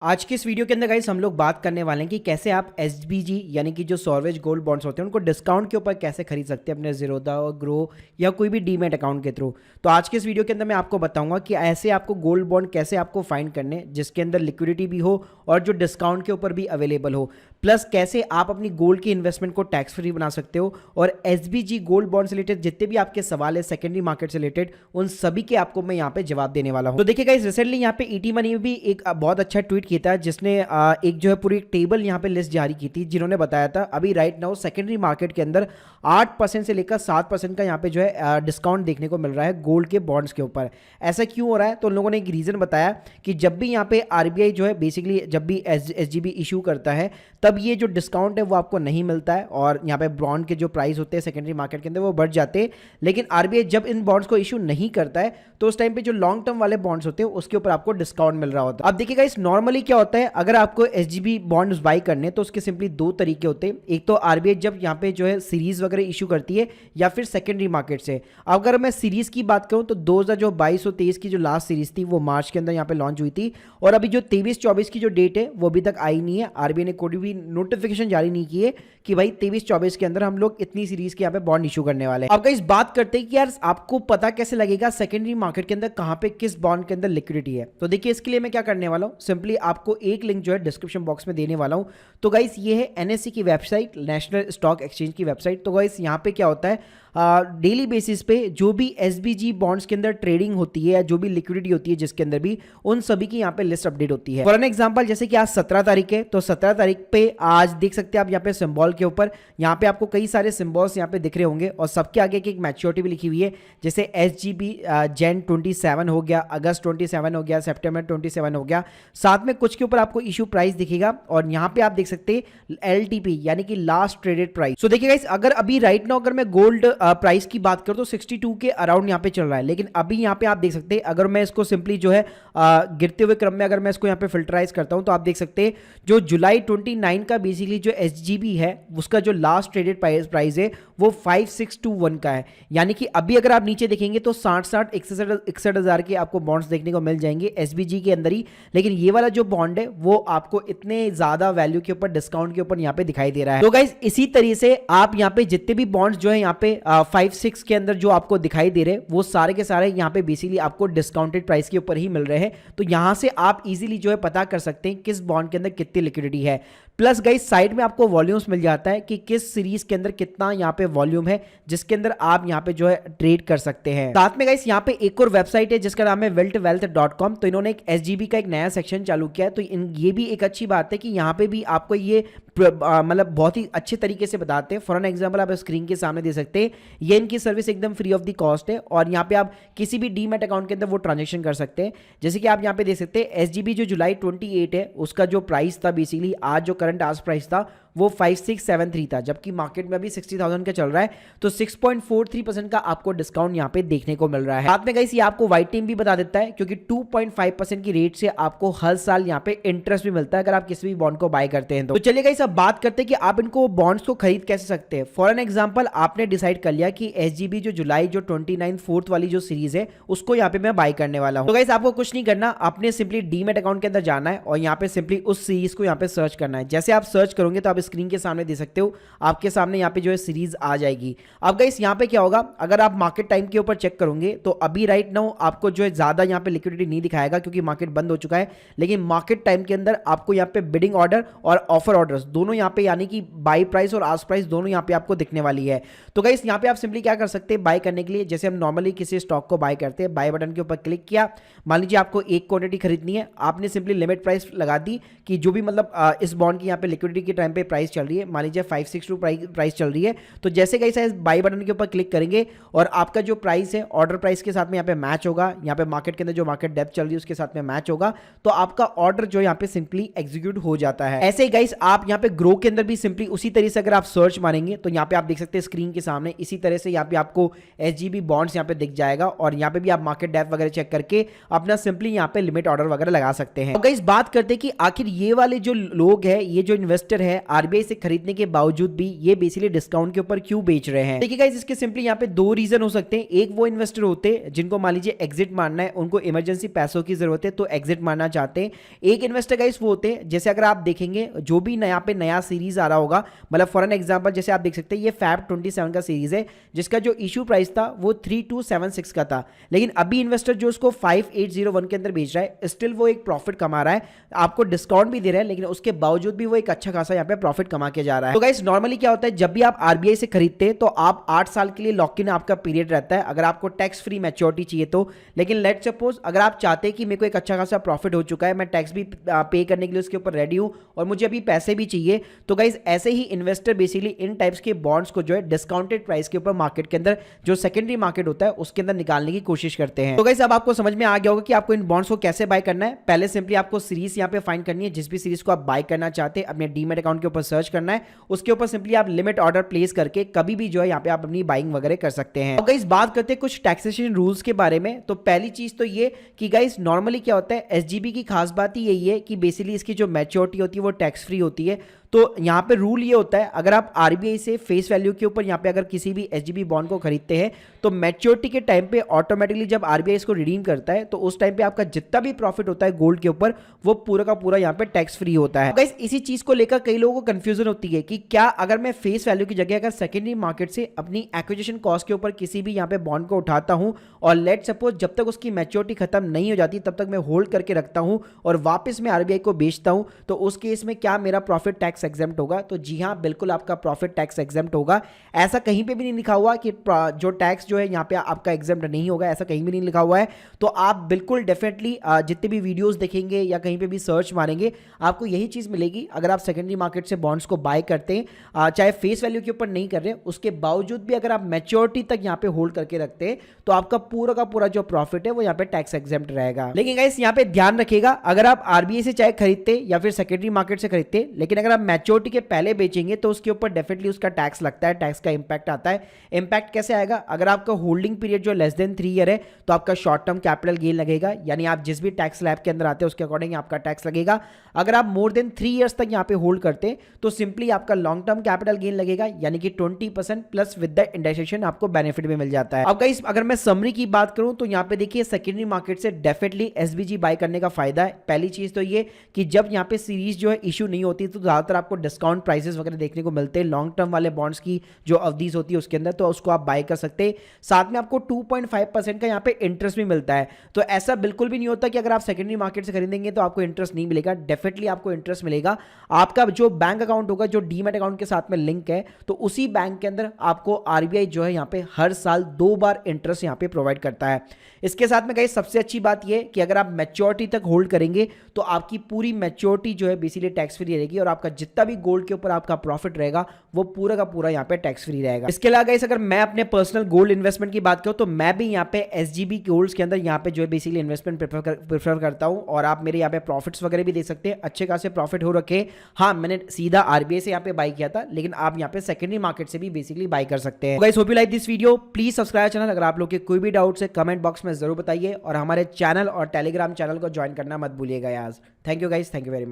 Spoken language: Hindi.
आज के इस वीडियो के अंदर गाइस हम लोग बात करने वाले हैं कि कैसे आप एसबीजी यानी कि जो सॉर्वेज गोल्ड बॉन्ड्स होते हैं उनको डिस्काउंट के ऊपर कैसे खरीद सकते हैं अपने ज़ीरोधा और ग्रो या कोई भी डीमैट अकाउंट के थ्रू। तो आज के इस वीडियो के अंदर मैं आपको बताऊंगा कि ऐसे आपको गोल्ड बॉन्ड कैसे आपको फाइंड करने जिसके अंदर लिक्विडिटी भी हो और जो डिस्काउंट के ऊपर भी अवेलेबल हो, प्लस कैसे आप अपनी गोल्ड की इन्वेस्टमेंट को टैक्स फ्री बना सकते हो। और एसबीजी गोल्ड बॉन्ड से रिलेटेड जितने भी आपके सवाल है सेकेंडरी मार्केट से रिलेटेड उन सभी के आपको मैं यहाँ पे जवाब देने वाला हूँ। तो देखिए गाइस, रिसेंटली यहाँ पे ईटी मनी में भी एक बहुत अच्छा ट्वीट किया था जिसने एक जो है पूरी एक टेबल यहाँ पे लिस्ट जारी की थी, जिन्होंने बताया था अभी राइट नाउ सेकेंडरी मार्केट के अंदर 8% से लेकर 7% का यहाँ पे जो है डिस्काउंट देखने को मिल रहा है गोल्ड के बॉन्ड्स के ऊपर। ऐसा क्यों हो रहा है? तो उन लोगों ने एक रीजन बताया कि जब भी यहाँ पे आरबीआई जो है बेसिकली जब भी एसजीबी इशू करता है तब ये जो डिस्काउंट है वो आपको नहीं मिलता है और यहाँ पे बॉन्ड के जो प्राइस होते हैं सेकेंडरी मार्केट के अंदर वो बढ़ जाते हैं। लेकिन आरबीआई जब इन बॉन्ड्स को इशू नहीं करता है तो उस टाइम पे जो लॉन्ग टर्म वाले बॉन्ड्स होते हैं उसके ऊपर आपको डिस्काउंट मिल रहा होता है। अब देखिएगा इस नॉर्मली क्या होता है, अगर आपको एसजीबी बॉन्ड्स बाई करने तो उसके सिंपली दो तरीके होते हैं। एक तो आरबीआई जब यहाँ पे जो है सीरीज वगैरह इशू करती है या फिर सेकेंडरी मार्केट से। अगर मैं सीरीज की बात करूं तो 2022 और 23 की जो लास्ट सीरीज थी वो मार्च के अंदर यहाँ पे लॉन्च हुई थी और अभी जो 23-24 की जो डेट है वो अभी तक आई नहीं है। आरबीआई ने कोई भी नोटिफिकेशन जारी नहीं की है कि भाई 23-24 के अंदर हम लोग इतनी सीरीज के यहाँ पे बॉन्ड इशू करने वाले हैं। अब गाइस बात करते हैं कि यार आपको पता कैसे लगेगा सेकेंडरी मार्केट के अंदर कहां पे किस बॉन्ड के अंदर लिक्विडिटी है। तो देखिए इसके लिए मैं क्या करने वाला हूं, सिंपली आपको एक लिंक जो है डिस्क्रिप्शन बॉक्स में देने वाला हूं। तो गाइस ये है एनएससी की वेबसाइट, नेशनल स्टॉक एक्सचेंज की वेबसाइट। तो गाइस यहाँ पे क्या होता है, डेली बेसिस पे जो भी एसबीजी बॉन्ड्स के अंदर ट्रेडिंग होती है या जो भी लिक्विडिटी होती है जिसके अंदर भी उन सभी की यहाँ पे लिस्ट अपडेट होती है। फॉर एन एग्जांपल जैसे कि आज 17 तारीख है तो 17 तारीख पे आज देख सकते हैं आप यहाँ पे सिंबल के ऊपर यहाँ पे आपको कई सारे सिंबल्स यहाँ पे दिख रहे होंगे और सबके आगे की एक मैच्योरिटी भी लिखी हुई है। जैसे एसजीबी जैन 27 हो गया, अगस्त 27 हो गया, सितंबर 27 हो गया। साथ में कुछ के ऊपर आपको इशू प्राइस दिखेगा और यहाँ पे आप देख सकते हैं एलटीपी यानी कि लास्ट ट्रेडेड प्राइस। सो देखिए गाइस, अगर अभी राइट नाउ अगर मैं गोल्ड प्राइस की बात करूं तो 62 के अराउंड यहाँ पे चल रहा है। लेकिन अभी यहाँ पे आप देख सकते हैं अगर मैं इसको सिंपली जो है गिरते हुए क्रम में अगर मैं इसको यहाँ पे फिल्टराइज करता हूं तो आप देख सकते हैं जो जुलाई 29 का बेसिकली जो एसजीबी है उसका जो लास्ट ट्रेडेड प्राइस है वो 5621 का है। यानी कि अभी अगर आप नीचे देखेंगे तो 61 हज़ार के आपको बॉन्ड्स देखने को मिल जाएंगे एसबीजी के अंदर ही। लेकिन ये वाला जो बॉन्ड है वो आपको इतने ज्यादा वैल्यू के ऊपर डिस्काउंट के ऊपर यहाँ पे दिखाई दे रहा है। तो गाइस इसी तरीके से आप यहाँ पे जितने भी बॉन्ड्स जो है यहाँ पे 5-6 के अंदर जो आपको दिखाई दे रहे हैं वो सारे के सारे यहाँ पे बेसिकली आपको डिस्काउंटेड प्राइस के ऊपर ही मिल रहे हैं। तो यहाँ से आप इजीली जो है पता कर सकते हैं किस बॉन्ड के अंदर कितनी लिक्विडिटी है। प्लस गाइस साइड में आपको वॉल्यूम्स मिल जाता है कि किस सीरीज के अंदर कितना यहाँ पे वॉल्यूम है जिसके अंदर आप यहाँ पे जो है ट्रेड कर सकते हैं। साथ में गाइस यहाँ पे एक और वेबसाइट है जिसका नाम है wiltwealth.com। तो इन्होंने एक एसजीबी का एक नया सेक्शन चालू किया है। तो ये भी एक अच्छी बात है कि यहाँ पे भी आपको ये मतलब बहुत ही अच्छे तरीके से बताते हैं। फॉर एन एग्जांपल आप स्क्रीन के सामने दे सकते हैं, ये इनकी सर्विस एकदम फ्री ऑफ द कॉस्ट है और यहाँ पे आप किसी भी डीमैट अकाउंट के अंदर वो ट्रांजेक्शन कर सकते हैं। जैसे कि आप यहाँ पे देख सकते हैं एसजीबी जो जुलाई 28 है उसका जो प्राइस था बेसिकली आज जो करंट आज प्राइस था वो 5673 था, जबकि मार्केट में अभी 60,000 का चल रहा है। तो 6.43% का आपको डिस्काउंट यहाँ पे देखने को मिल रहा है। साथ में गाइस ये आपको वाइट टीम भी बता देता है क्योंकि 2.5% की रेट से आपको हर साल यहाँ पे इंटरेस्ट भी मिलता है अगर आप किसी भी बॉन्ड को बाय करते हैं। तो चलिए गाइस अब बात करते हैं कि आप इनको बॉन्ड्स को खरीद कैसे सकते हैं। फॉर एन एग्जाम्पल आपने डिसाइड कर लिया कि एसजीबी जो जुलाई जो 29 4th वाली जो सीरीज है उसको यहाँ पे मैं बाय करने वाला हूँ। तो गाइस आपको कुछ नहीं करना, आपने सिंपली डीमैट अकाउंट के अंदर जाना है और यहाँ पे सिंपली उस सीरीज को यहाँ पे सर्च करना है। जैसे आप सर्च करोगे तो आप स्क्रीन के सामने दे सकते हो, आपके सामने यहाँ पे जो है सीरीज आ जाएगी। अब गाइस यहाँ पे क्या होगा, अगर आप मार्केट टाइम के ऊपर चेक करोगे तो अभी राइट नाउ आपको जो है ज्यादा यहाँ पे लिक्विडिटी नहीं दिखाएगा क्योंकि मार्केट बंद हो चुका है। लेकिन मार्केट टाइम के अंदर आपको यहाँ पे बिडिंग ऑर्डर और ऑफर ऑर्डर्स दोनों यहाँ पे यानी कि बाई प्राइस और आस्क प्राइस दोनों यहाँ पे आपको दिखने वाली है। तो गाइस यहाँ पे आप सिंपली क्या कर सकते हैं, बाय करने के लिए जैसे हम नॉर्मली किसी स्टॉक को बाय करते हैं, बाय बटन के ऊपर क्लिक किया, मान लीजिए आपको एक क्वांटिटी खरीदनी है, आपने सिंपली लिमिट प्राइस लगा दी कि जो भी मतलब इस बॉन्ड की यहाँ पे लिक्विडिटी के टाइम पे प्राइस चल रही है, मान लीजिए 562 प्राइस चल रही है। तो जैसे कैसे बाई बटन के ऊपर क्लिक करेंगे और आपका जो प्राइस है ऑर्डर प्राइस के साथ में यहाँ पे मैच होगा, यहाँ पे मार्केट के अंदर जो मार्केट डेप्थ चल रही है उसके साथ में मैच होगा, तो आपका ऑर्डर जो यहाँ पे सिंपली एग्जीक्यूट हो जाता है। ऐसे ही गाइस आप यहाँ पे ग्रो के अंदर भी सिंपली उसी तरह से अगर आप सर्च मारेंगे तो यहाँ पे आप देख सकते हैं स्क्रीन के सामने इसी तरह से यहाँ पे आपको एसजीबी बॉन्ड्स यहाँ पे दिख जाएगा और यहाँ पे भी आप मार्केट डेप्थ वगैरह चेक करके अपना सिंपली यहाँ पे लिमिट ऑर्डर वगैरह लगा सकते हैं। तो गाइस बात करते हैं कि आखिर ये वाले जो लोग हैं ये जो इन्वेस्टर है आरबीआई से खरीदने के बावजूद भी ये बेसिकली डिस्काउंट के ऊपर क्यों बेच रहे हैं। देखिए गाइस, इसके सिंपली यहाँ पे दो रीजन हो सकते हैं। एक वो इन्वेस्टर होते हैं जिनको मान लीजिए एग्जिट मारना है, उनको इमरजेंसी पैसों की जरूरत है तो एग्जिट मारना चाहते हैं। एक इन्वेस्टर गाइस वो होते हैं, जैसे अगर आप देखेंगे जो भी नया सीरीज आ रहा होगा, मतलब फॉर एन एग्जांपल जैसे आप देख सकते हैं ये फैब 27 का सीरीज है जिसका जो इशू प्राइस था वो 3276 का था, लेकिन अभी इन्वेस्टर जो उसको 5801 के अंदर बेच रहा है, स्टिल वो एक प्रॉफिट कमा रहा है, आपको डिस्काउंट भी दे रहा है, लेकिन उसके बावजूद भी वो एक अच्छा खासा यहाँ पे प्रॉफिट कमा के जा रहा है। तो गाइस नॉर्मली क्या होता है, जब भी आप आरबीआई से खरीदते हैं तो आप 8 साल के लिए लॉक इन आपका पीरियड रहता है अगर आपको टैक्स फ्री मैच्योरिटी चाहिए तो। लेकिन लेट सपोज अगर आप चाहते हैं कि मेरे को एक अच्छा खासा प्रॉफिट हो चुका है, मैं टैक्स भी पे करने के लिए उसके ऊपर रेडी हूं और मुझे अभी पैसे भी चाहिए, तो गाइस ऐसे ही इन्वेस्टर बेसिकली इन टाइप्स के बॉन्ड्स को जो है डिस्काउंटेड प्राइस के ऊपर मार्केट के अंदर जो सेकेंडरी मार्केट होता है उसके अंदर निकालने की कोशिश करते हैं। तो गाइस अब आपको समझ में आ गया होगा कि आपको इन बॉन्ड्स को कैसे बाय करना है। पहले सिंपली आपको सीरीज यहाँ पे फाइंड करनी है, जिस भी सीरीज को आप बाय करना चाहते हैं अपने डीमैट अकाउंट के ऊपर सर्च करना है, उसके ऊपर सिंपली आप लिमिट ऑर्डर प्लेस करके कभी भी जो है यहाँ पे आप अपनी बाइंग वगैरह कर सकते हैं। तो गाइस बात करते हैं कुछ टैक्सेशन रूल्स के बारे में। तो पहली चीज तो ये कि गाइस नॉर्मली क्या होता है, एसजीबी की खास बात ही यही है कि बेसिकली इसकी जो मैच्योरिटी होती है वो टैक्स फ्री होती है। तो यहाँ पे रूल ये होता है, अगर आप आरबीआई से फेस वैल्यू के ऊपर यहाँ पे अगर किसी भी एसजीबी बॉन्ड को खरीदते हैं तो मैच्योरिटी के टाइम पे ऑटोमेटिकली जब आरबीआई इसको रिडीम करता है तो उस टाइम पे आपका जितना भी प्रॉफिट होता है गोल्ड के ऊपर वो पूरा का पूरा यहाँ पे टैक्स फ्री होता है। गाइस इसी चीज को लेकर कई लोगों को कंफ्यूजन होती है कि क्या अगर मैं फेस वैल्यू की जगह अगर सेकेंडरी मार्केट से अपनी एक्विजिशन कॉस्ट के ऊपर किसी भी यहाँ पे बॉन्ड को उठाता हूँ और लेट सपोज जब तक उसकी मैच्योरिटी खत्म नहीं हो जाती तब तक मैं होल्ड करके रखता हूँ और वापस मैं आरबीआई को बेचता हूँ, तो उस केस में क्या मेरा प्रॉफिट टैक्स एग्जेम्प्ट होगा? तो जी हाँ, बिल्कुल आपका प्रॉफिट टैक्स एग्जेम्प्ट होगा। ऐसा कहीं पे भी नहीं लिखा हुआ कि जो टैक्स जो है यहाँ पे आपका एग्जेम्प्ट नहीं होगा, ऐसा कहीं भी नहीं लिखा हुआ है। तो आप बिल्कुल डेफिनेटली जितने भी वीडियोस देखेंगे या कहीं पे भी सर्च मारेंगे आपको यही चीज मिलेगी। अगर आप सेकेंडरी मार्केट से बॉन्ड्स को बाय करते हैं, चाहे फेस वैल्यू के ऊपर नहीं कर रहे, उसके बावजूद भी अगर आप मैच्योरिटी तक यहाँ पे होल्ड करके रखते हैं तो आपका पूरा का पूरा जो प्रॉफिट है वो यहाँ पे टैक्स एग्जेम्प्ट रहेगा। लेकिन गाइस यहाँ पे ध्यान रखिएगा, अगर आप आरबीआई से चाहे खरीदते या फिर सेकेंडरी मार्केट से खरीदते, लेकिन अगर आप मैच्योरिटी के पहले बेचेंगे तो उसके ऊपर डेफिनेटली उसका टैक्स लगता है, टैक्स का इंपैक्ट आता है। इंपैक्ट कैसे आएगा? अगर आपका होल्डिंग पीरियड जो लेस देन 3 ईयर है तो आपका शॉर्ट टर्म कैपिटल गेन लगेगा, यानी आप जिस भी टैक्स स्लैब के अंदर आते हैं उसके अकॉर्डिंग आपका टैक्स लगेगा। अगर आप मोर देन 3 ईयर्स तक यहाँ पे होल्ड करते हैं तो सिंपली आपका लॉन्ग टर्म कैपिटल गेन लगेगा, यानी कि 20% प्लस विद द इंडेक्सेशन आपको बेनिफिट भी मिल जाता है। अब गाइस अगर मैं समरी की बात करूं तो यहाँ पे देखिए सेकेंडरी मार्केट से डेफिनेटली एसबीजी बाय करने का फायदा है। पहली चीज तो ये कि जब यहाँ पे सीरीज जो है इशू नहीं होती तो ज्यादातर आपको डिस्काउंट प्राइसेस वगैरह देखने को मिलते हैं लॉन्ग टर्म वाले बॉन्ड्स की जो अवधि होती है उसके अंदर, तो उसको आप बाय कर सकते हैं। साथ में आपको 2.5% का यहाँ पे इंटरेस्ट भी मिलता है। तो ऐसा बिल्कुल भी नहीं होता कि अगर आप सेकेंडरी मार्केट से खरीदेंगे तो आपको इंटरेस्ट नहीं मिलेगा, डेफिनेटली आपको इंटरेस्ट मिलेगा। आपका जो बैंक अकाउंट होगा जो डीमैट अकाउंट के साथ में लिंक है तो उसी बैंक के अंदर आपको आरबीआई जो है यहाँ पे हर साल 2 बार इंटरेस्ट यहाँ पे प्रोवाइड करता है। इसके साथ में गाइस सबसे अच्छी बात यह कि अगर आप मैच्योरिटी तक होल्ड करेंगे तो आपकी पूरी मैच्योरिटी जो है बेसिकली टैक्स फ्री रहेगी और आपका जितना भी गोल्ड के ऊपर आपका प्रॉफिट रहेगा वो पूरा का पूरा यहाँ पे टैक्स फ्री रहेगा। इसके अलावा गाइस अगर मैं अपने पर्सनल गोल्ड इन्वेस्टमेंट की बात करूं तो मैं भी यहाँ पे एसजीबी गोल्ड्स के अंदर यहाँ पे जो है बेसिकली इन्वेस्टमेंट प्रेफर करता हूं और आप मेरे यहाँ पे प्रॉफिट्स वगैरह भी देख सकते हैं, अच्छे खासे प्रॉफिट हो रखे। हाँ, मैंने सीधा आरबीआई से यहाँ पे बाय किया था, लेकिन आप यहाँ पे सेकेंडरी मार्केट से भी बेसिकली बाय कर सकते हैं। Guys hope you like this video, please subscribe channel. अगर आप लोग के कोई भी डाउट्स है कमेंट बॉक्स में जरूर बताइए और हमारे चैनल और टेलीग्राम चैनल को ज्वाइन करना मत भूलिएगा यार। Thank you guys, thank you very much.